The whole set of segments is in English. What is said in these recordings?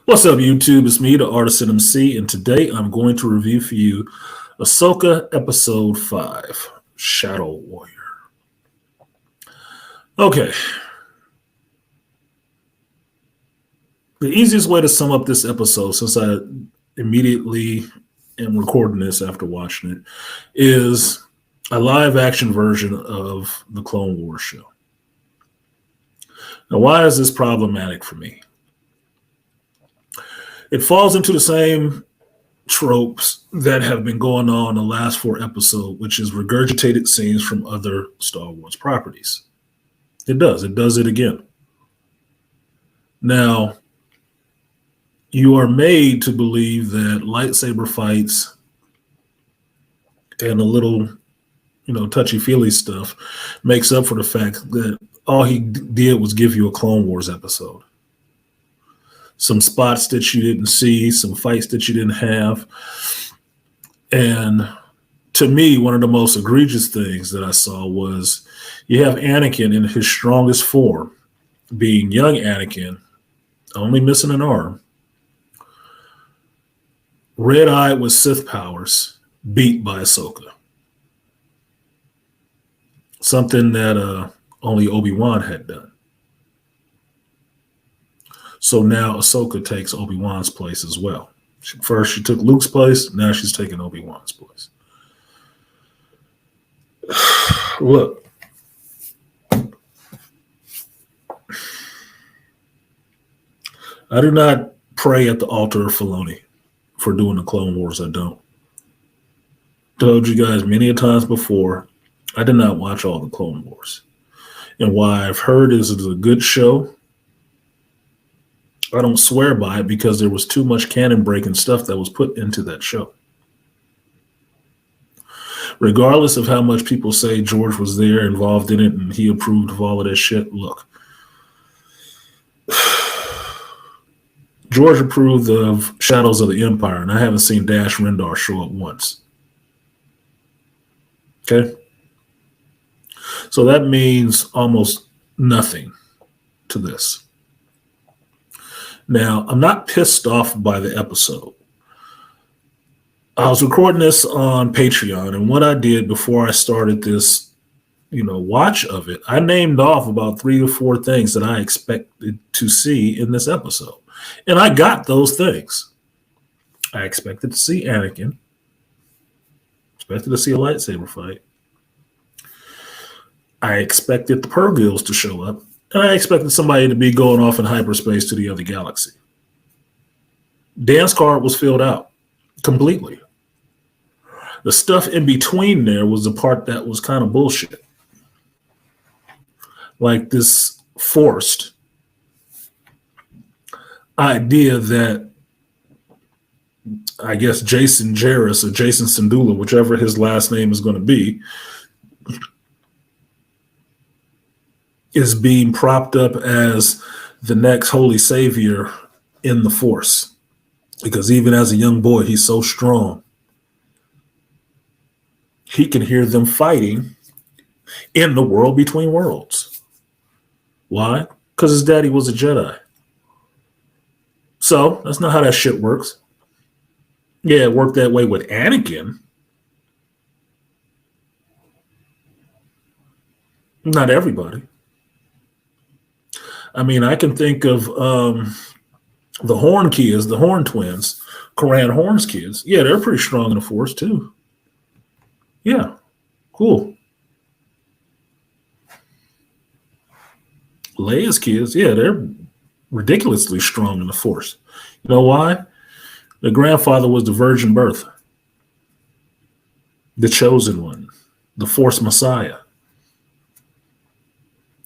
What's up, YouTube? It's me, the artisanmc, and today I'm going to review for you Ahsoka Episode 5, Shadow Warrior. Okay. The easiest way to sum up this episode, since I immediately am recording this after watching it, is a live-action version of the Clone Wars show. Now, why is this problematic for me? It falls into the same tropes that have been going on the last 4 episodes, which is regurgitated scenes from other Star Wars properties. It does. It does it again. Now, you are made to believe that lightsaber fights and a little, touchy-feely stuff makes up for the fact that all he did was give you a Clone Wars episode. Some spots that you didn't see, some fights that you didn't have. And to me, one of the most egregious things that I saw was you have Anakin in his strongest form, being young Anakin, only missing an arm, red-eyed with Sith powers, beat by Ahsoka. Something that only Obi-Wan had done. So now Ahsoka takes Obi-Wan's place as well. First she took Luke's place, now she's taking Obi-Wan's place. Look. I do not pray at the altar of Filoni for doing the Clone Wars. I don't. Told you guys many a times before, I did not watch all the Clone Wars. And why I've heard is it's a good show. I don't swear by it because there was too much canon breaking stuff that was put into that show. Regardless of how much people say George was there involved in it and he approved of all of that shit, look. George approved of Shadows of the Empire, and I haven't seen Dash Rendar show up once. Okay? So that means almost nothing to this. Now, I'm not pissed off by the episode. I was recording this on Patreon, and what I did before I started this, watch of it, I named off about 3 or 4 things that I expected to see in this episode. And I got those things. I expected to see Anakin. Expected to see a lightsaber fight. I expected the Purgils to show up. And I expected somebody to be going off in hyperspace to the other galaxy. Dance card was filled out completely. The stuff in between there was the part that was kind of bullshit. Like this forced idea that I guess Jason Jarrus or Jason Syndulla, whichever his last name is going to be, is being propped up as the next holy savior in the Force. Because even as a young boy, he's so strong. He can hear them fighting in the world between worlds. Why? Because his daddy was a Jedi. So that's not how that shit works. Yeah, it worked that way with Anakin. Not everybody. I mean, I can think of the Horn kids, the Horn twins, Koran Horn's kids. Yeah, they're pretty strong in the Force, too. Yeah, cool. Leia's kids, yeah, they're ridiculously strong in the Force. You know why? The grandfather was the virgin birth, the chosen one, the Force Messiah.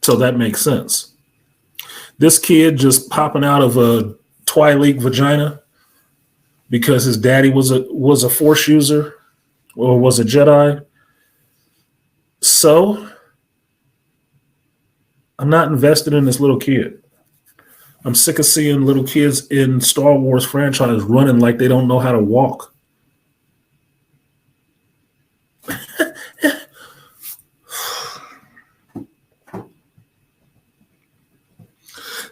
So that makes sense. This kid just popping out of a Twi'lek vagina because his daddy was a Force user or was a Jedi. So I'm not invested in this little kid. I'm sick of seeing little kids in Star Wars franchise running like they don't know how to walk.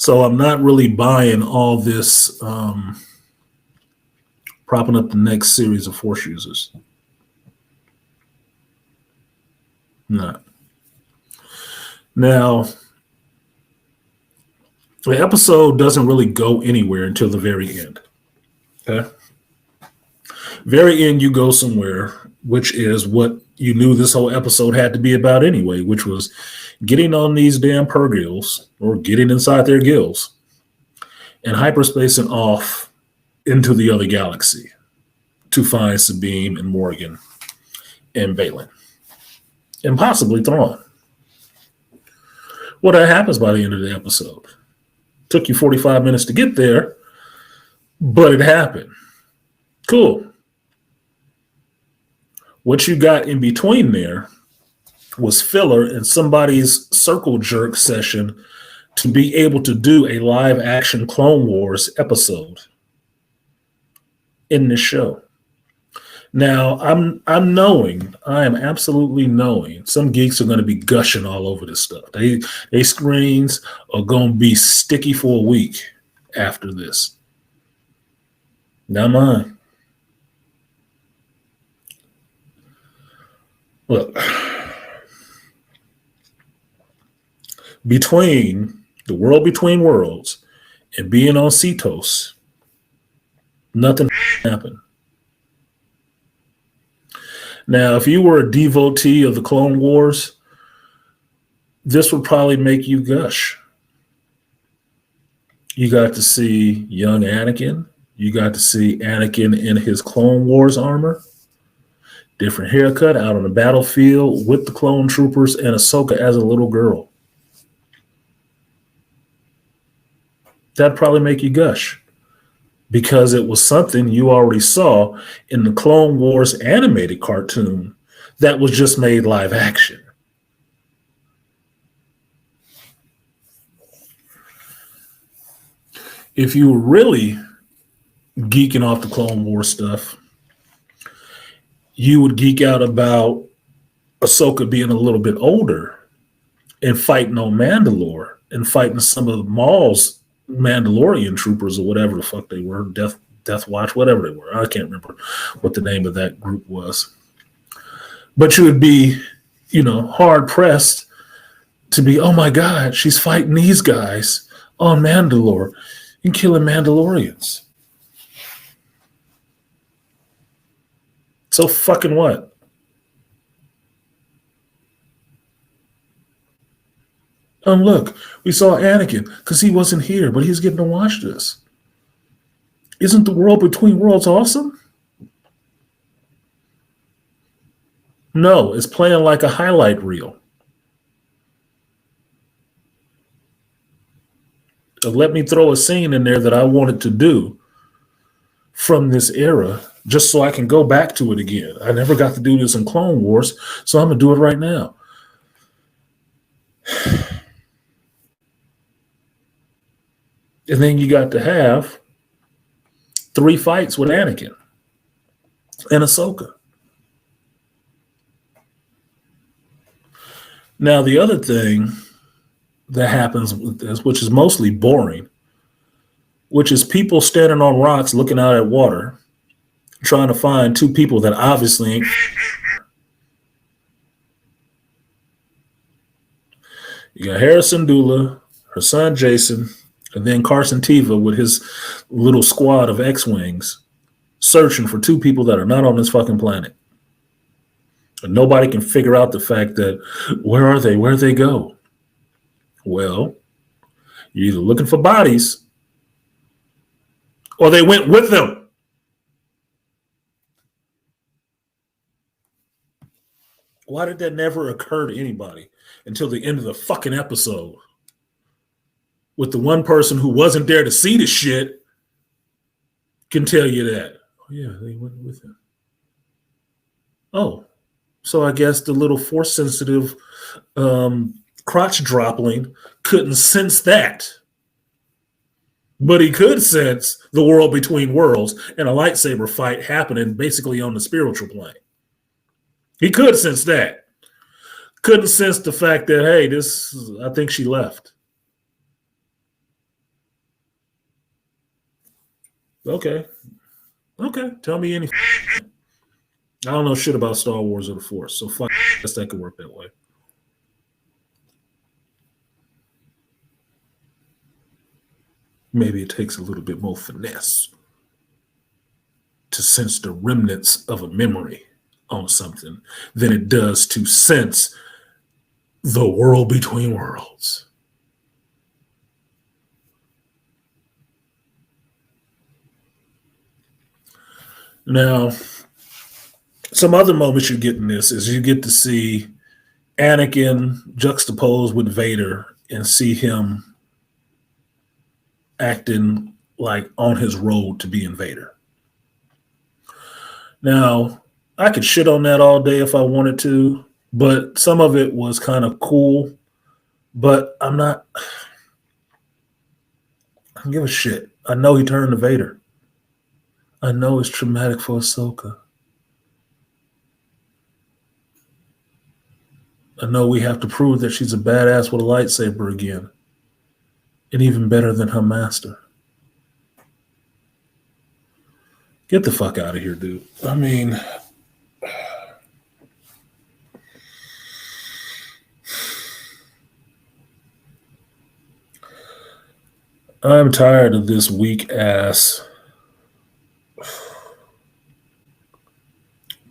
So I'm not really buying all this propping up the next series of Force users. Not. Now, the episode doesn't really go anywhere until the very end. Okay. Very end, you go somewhere, which is what you knew this whole episode had to be about anyway, which was getting on these damn purgils or getting inside their gills and hyperspacing off into the other galaxy to find Sabine and Morgan and Balin and possibly Thrawn. Well, that happens by the end of the episode. Took you 45 minutes to get there, but it happened. Cool. What you got in between there was filler in somebody's circle jerk session to be able to do a live action Clone Wars episode in this show. Now, I am absolutely knowing some geeks are going to be gushing all over this stuff. They screens are going to be sticky for a week after this. Not mine. Look, between the world between worlds and being on Cetos, nothing happened. Now, if you were a devotee of the Clone Wars, this would probably make you gush. You got to see young Anakin. You got to see Anakin in his Clone Wars armor. Different haircut out on the battlefield with the clone troopers and Ahsoka as a little girl. That'd probably make you gush because it was something you already saw in the Clone Wars animated cartoon that was just made live action. If you were really geeking off the Clone Wars stuff, you would geek out about Ahsoka being a little bit older and fighting on Mandalore and fighting some of Maul's Mandalorian troopers or whatever the fuck they were, Death Watch, whatever they were. I can't remember what the name of that group was. But you would be, hard pressed to be, oh my God, she's fighting these guys on Mandalore and killing Mandalorians. So fucking what? Look, we saw Anakin because he wasn't here, but he's getting to watch this. Isn't the world between worlds awesome? No, it's playing like a highlight reel. Let me throw a scene in there that I wanted to do from this era just so I can go back to it again. I never got to do this in Clone Wars, so I'm going to do it right now. And then you got to have 3 fights with Anakin and Ahsoka. Now, the other thing that happens with this, which is mostly boring, which is people standing on rocks looking out at water, trying to find 2 people that obviously ain't. You got Harrison Dula, her son Jason, and then Carson Teva with his little squad of X-Wings searching for 2 people that are not on this fucking planet. And nobody can figure out the fact that, where are they? Where'd they go? Well, you're either looking for bodies or they went with them. Why did that never occur to anybody until the end of the fucking episode? With the one person who wasn't there to see the shit can tell you that. Oh, yeah, they went with him. Oh, so I guess the little force-sensitive crotch dropling couldn't sense that. But he could sense the world between worlds and a lightsaber fight happening basically on the spiritual plane. He could sense that. Couldn't sense the fact that, hey, I think she left. Okay. Okay. Tell me anything. I don't know shit about Star Wars or the Force, so fuck. I guess that could work that way. Maybe it takes a little bit more finesse to sense the remnants of a memory on something than it does to sense the world between worlds. Now, some other moments you get in this is you get to see Anakin juxtaposed with Vader and see him acting like on his road to being Vader. Now, I could shit on that all day if I wanted to, but some of it was kind of cool. But I'm not. I don't give a shit. I know he turned to Vader. I know it's traumatic for Ahsoka. I know we have to prove that she's a badass with a lightsaber again. And even better than her master. Get the fuck out of here, dude. I mean, I'm tired of this weak ass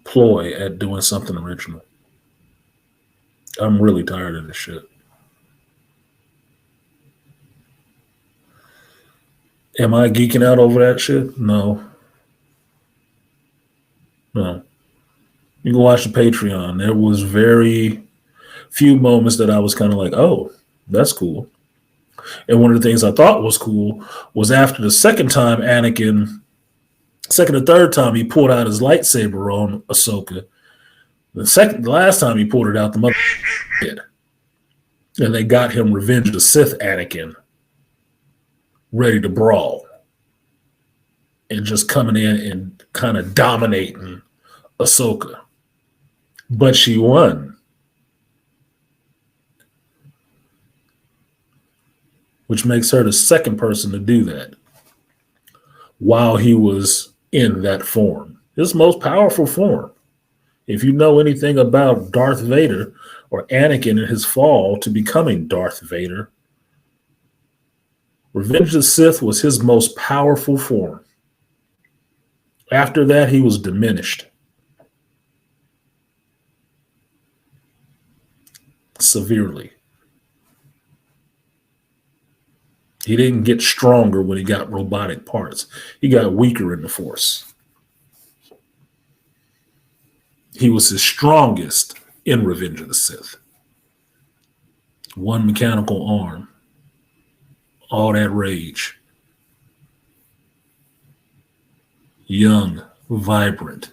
ploy at doing something original. I'm really tired of this shit. Am I geeking out over that shit? No. No. You can watch the Patreon. There was very few moments that I was kind of like, oh, that's cool. And one of the things I thought was cool was after the second time second or third time he pulled out his lightsaber on Ahsoka. The last time he pulled it out, the mother did. And they got him Revenge of the Sith Anakin ready to brawl. And just coming in and kind of dominating Ahsoka. But she won. Which makes her the second person to do that while he was in that form. His most powerful form. If you know anything about Darth Vader or Anakin and his fall to becoming Darth Vader, Revenge of the Sith was his most powerful form. After that, he was diminished severely. He didn't get stronger when he got robotic parts. He got weaker in the Force. He was his strongest in Revenge of the Sith. One mechanical arm. All that rage. Young, vibrant.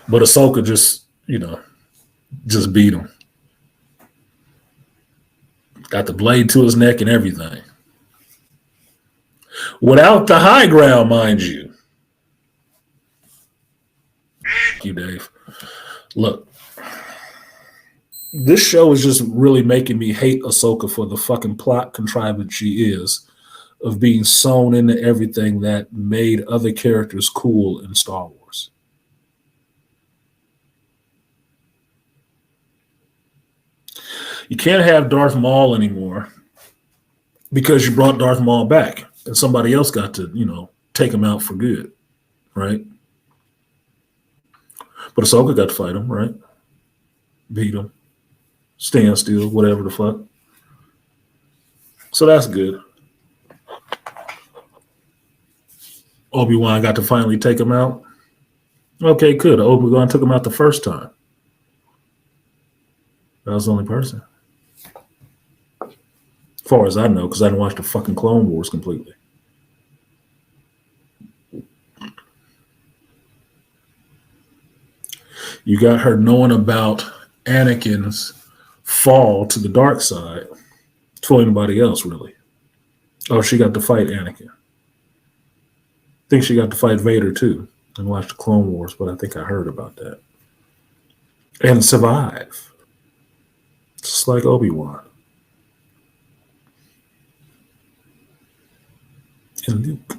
But Ahsoka just beat him. Got the blade to his neck and everything. Without the high ground, mind you. You, Dave. Look, this show is just really making me hate Ahsoka for the fucking plot contrivance she is of being sewn into everything that made other characters cool in Star Wars. You can't have Darth Maul anymore because you brought Darth Maul back and somebody else got to, take him out for good, right? But Ahsoka got to fight him, right? Beat him. Stand still, whatever the fuck. So that's good. Obi-Wan got to finally take him out. Okay, good. Obi-Wan took him out the first time. That was the only person. As far as I know, because I didn't watch the fucking Clone Wars completely. You got her knowing about Anakin's fall to the dark side before anybody else, really. Oh, she got to fight Anakin. I think she got to fight Vader, too. I didn't watch the Clone Wars, but I think I heard about that. And survive. Just like Obi-Wan. and Luke.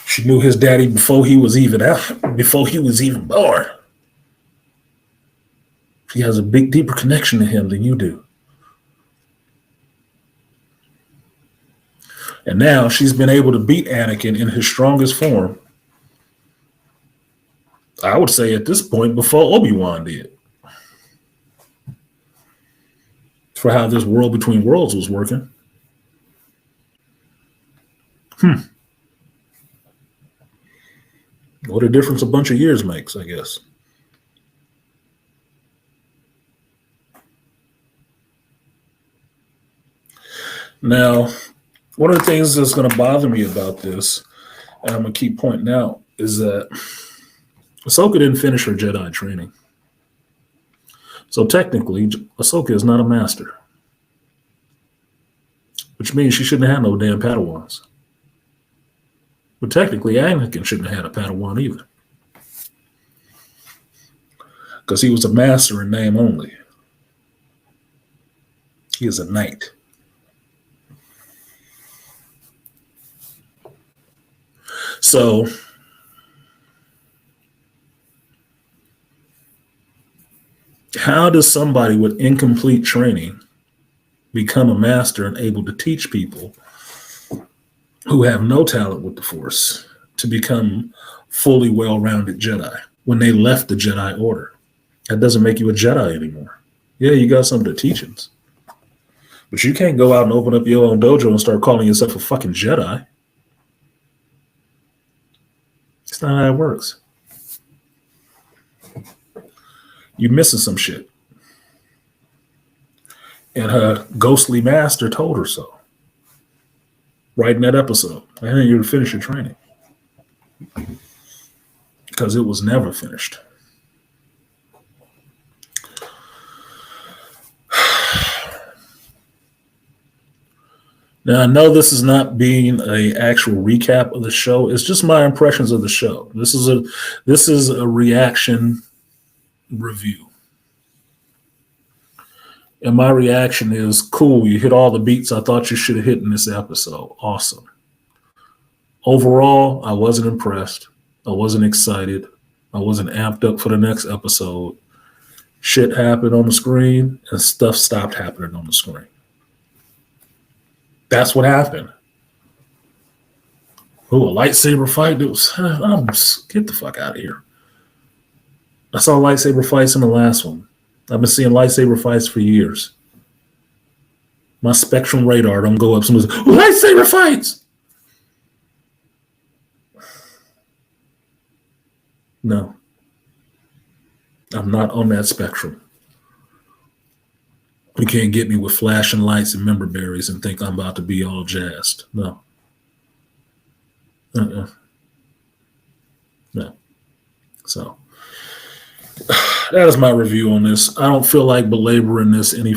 She knew his daddy before he was even born. She has a big, deeper connection to him than you do. And now she's been able to beat Anakin in his strongest form. I would say at this point before Obi-Wan did. For how this world between worlds was working. What a difference a bunch of years makes, I guess. Now, one of the things that's going to bother me about this, and I'm going to keep pointing out, is that Ahsoka didn't finish her Jedi training. So technically, Ahsoka is not a master. Which means she shouldn't have had no damn Padawans. But technically, Anakin shouldn't have had a Padawan either. Because he was a master in name only. He is a knight. So, how does somebody with incomplete training become a master and able to teach people who have no talent with the Force to become fully well-rounded Jedi when they left the Jedi Order? That doesn't make you a Jedi anymore. Yeah, you got some of the teachings. But you can't go out and open up your own dojo and start calling yourself a fucking Jedi. It's not how it works. You're missing some shit. And her ghostly master told her so. Right in that episode. I didn't even finish your training. Because it was never finished. Now, I know this is not being an actual recap of the show. It's just my impressions of the show. This is a reaction review. And my reaction is, cool, you hit all the beats I thought you should have hit in this episode. Awesome. Overall, I wasn't impressed. I wasn't excited. I wasn't amped up for the next episode. Shit happened on the screen and stuff stopped happening on the screen. That's what happened. Oh, a lightsaber fight? It was, get the fuck out of here. I saw lightsaber fights in the last one. I've been seeing lightsaber fights for years. My spectrum radar don't go up. Someone's like, lightsaber fights! No. I'm not on that spectrum. You can't get me with flashing lights and member berries and think I'm about to be all jazzed. No. No. So that is my review on this. I don't feel like belaboring this any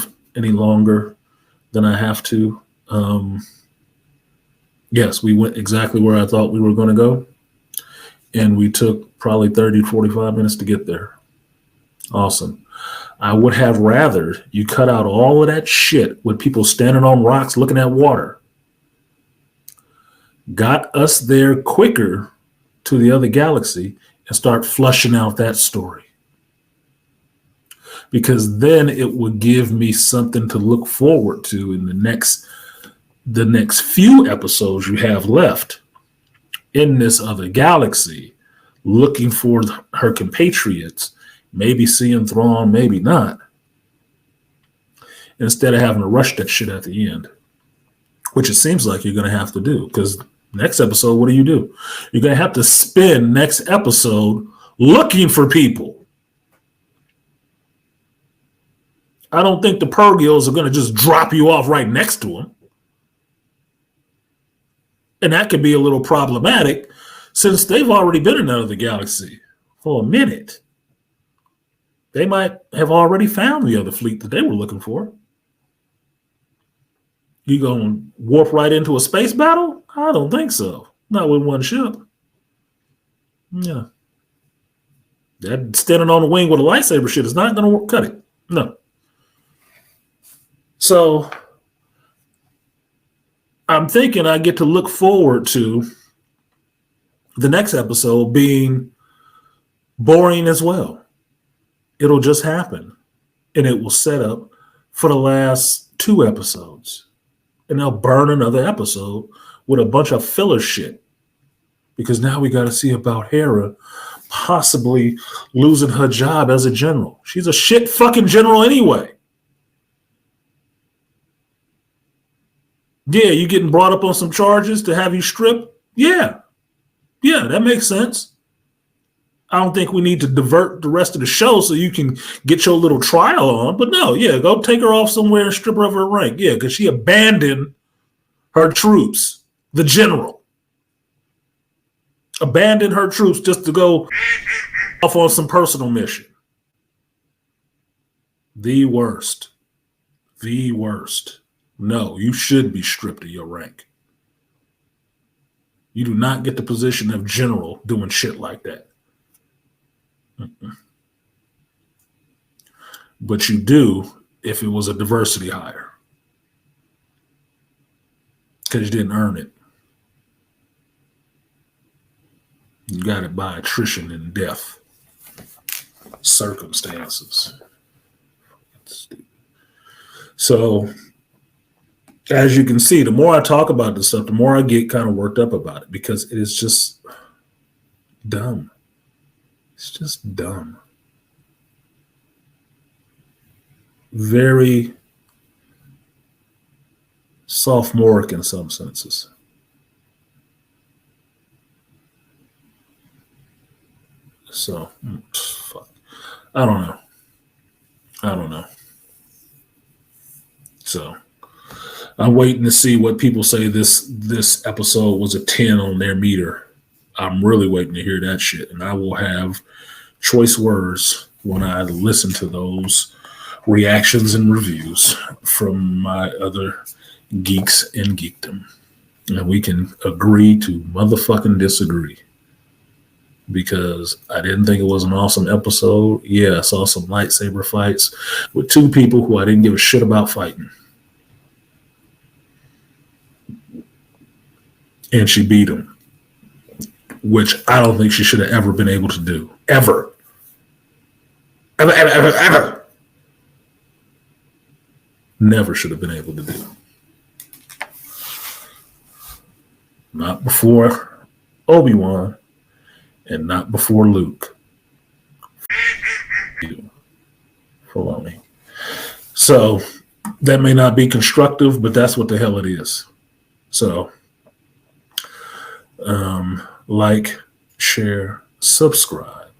longer than I have to. Yes, we went exactly where I thought we were going to go. And we took probably 30 to 45 minutes to get there. Awesome. I would have rather you cut out all of that shit with people standing on rocks looking at water. Got us there quicker to the other galaxy and start flushing out that story. Because then it would give me something to look forward to in the next few episodes you have left in this other galaxy, looking for her compatriots. Maybe seeing Thrawn, maybe not. Instead of having to rush that shit at the end. Which it seems like you're going to have to do. Because next episode, what do? You're going to have to spend next episode looking for people. I don't think the Purgils are going to just drop you off right next to them. And that could be a little problematic since they've already been in another galaxy for a minute. They might have already found the other fleet that they were looking for. You going to warp right into a space battle? I don't think so. Not with one ship. Yeah. That standing on the wing with a lightsaber shit is not going to cut it. No. So I'm thinking I get to look forward to the next episode being boring as well. It'll just happen. And it will set up for the last 2 episodes. And they'll burn another episode with a bunch of filler shit. Because now we got to see about Hera possibly losing her job as a general. She's a shit fucking general anyway. Yeah, you getting brought up on some charges to have you stripped? Yeah. Yeah, that makes sense. I don't think we need to divert the rest of the show so you can get your little trial on. But no, yeah, go take her off somewhere and strip her of her rank. Yeah, because she abandoned her troops, the general. Abandoned her troops just to go off on some personal mission. The worst. The worst. No, you should be stripped of your rank. You do not get the position of general doing shit like that. Mm-mm. But you do if it was a diversity hire. Because you didn't earn it. You got it by attrition and death. Circumstances. So, as you can see, the more I talk about this stuff, the more I get kind of worked up about it because it is just dumb. It's just dumb. Very sophomoric in some senses. So, fuck. I don't know. So, I'm waiting to see what people say this episode was a 10 on their meter. I'm really waiting to hear that shit. And I will have choice words when I listen to those reactions and reviews from my other geeks in geekdom. And we can agree to motherfucking disagree. Because I didn't think it was an awesome episode. Yeah, I saw some lightsaber fights with 2 people who I didn't give a shit about fighting. And she beat him. Which I don't think she should have ever been able to do. Ever. Ever. Never should have been able to do. Not before Obi-Wan. And not before Luke. Filoni. So, that may not be constructive, but that's what the hell it is. So, like, share, subscribe.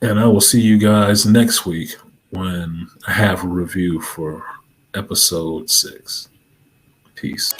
And I will see you guys next week when I have a review for episode 6. Peace.